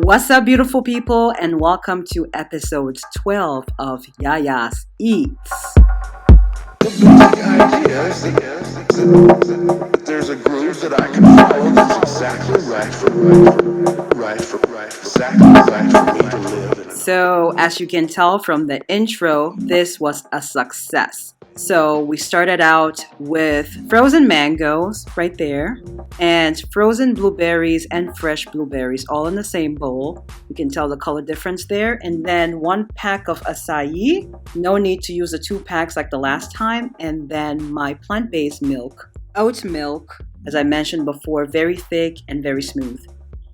What's up, beautiful people, and welcome to episode 12 of Yaya's Eats. The basic idea is that there's a groove that I can follow that's exactly right for me to live. So, as you can tell from the intro, this was a success. So we started out with frozen mangoes right there and frozen blueberries and fresh blueberries all in the same bowl. You can tell the color difference there. And then 1 pack of acai. No need to use the 2 packs like the last time. And then my plant-based milk, oat milk, as I mentioned before, very thick and very smooth.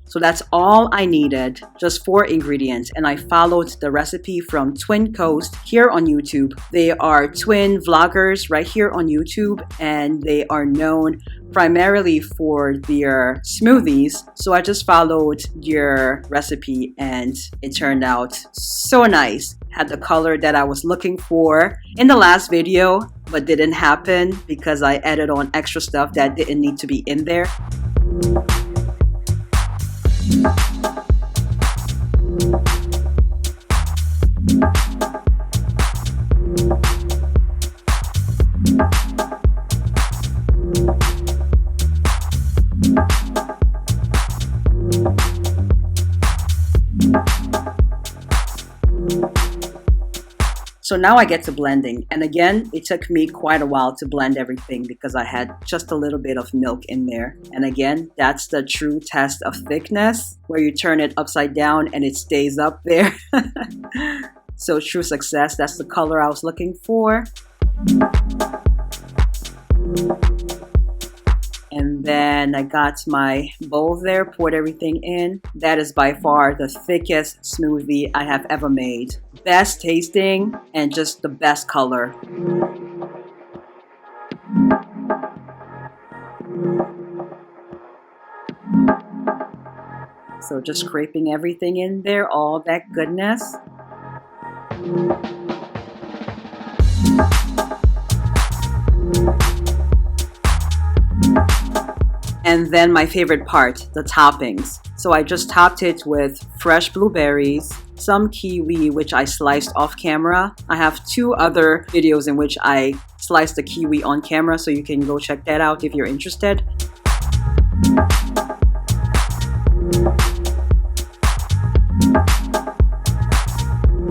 So that's all I needed, just 4 ingredients, and I followed the recipe from Twin Coast here on YouTube. They are twin vloggers right here on YouTube, and they are known primarily for their smoothies. So I just followed your recipe and it turned out so nice. Had the color that I was looking for in the last video, but didn't happen because I added on extra stuff that didn't need to be in there. So now I get to blending, and again, it took me quite a while to blend everything because I had just a little bit of milk in there. And again, that's the true test of thickness, where you turn it upside down and it stays up there. So true success. That's the color I was looking for. And then I got my bowl there, poured everything in. That is by far the thickest smoothie I have ever made. Best tasting and just the best color. So just scraping everything in there, all that goodness. And then my favorite part, the toppings. So I just topped it with fresh blueberries, some kiwi, which I sliced off camera. I have 2 other videos in which I sliced the kiwi on camera, so you can go check that out if you're interested.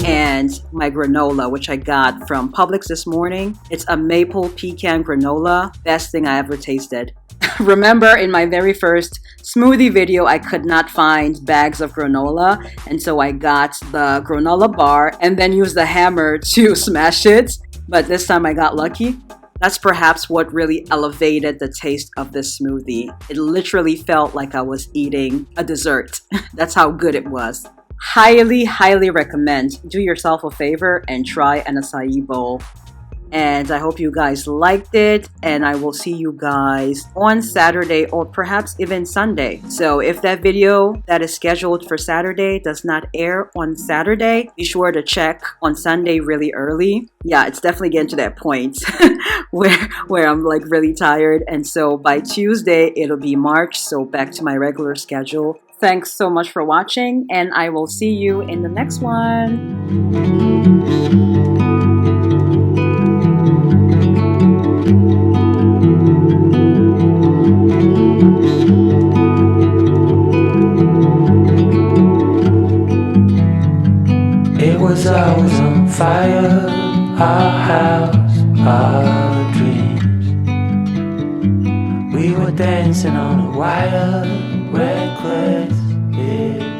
And my granola, which I got from Publix this morning. It's a maple pecan granola. Best thing I ever tasted. Remember, in my very first smoothie video, I could not find bags of granola, and so I got the granola bar and then used the hammer to smash it. But this time I got lucky. That's perhaps what really elevated the taste of this smoothie. It literally felt like I was eating a dessert. That's how good it was. Highly, highly recommend. Do yourself a favor and try an acai bowl. And I hope you guys liked it, and I will see you guys on Saturday or perhaps even Sunday. So if that video that is scheduled for Saturday does not air on Saturday, be sure to check on Sunday really early. Yeah, it's definitely getting to that point where I'm like really tired. And so by Tuesday, it'll be March, so back to my regular schedule. Thanks so much for watching, and I will see you in the next one. I was on fire, our house, our dreams. We were dancing on a wire, reckless, yeah.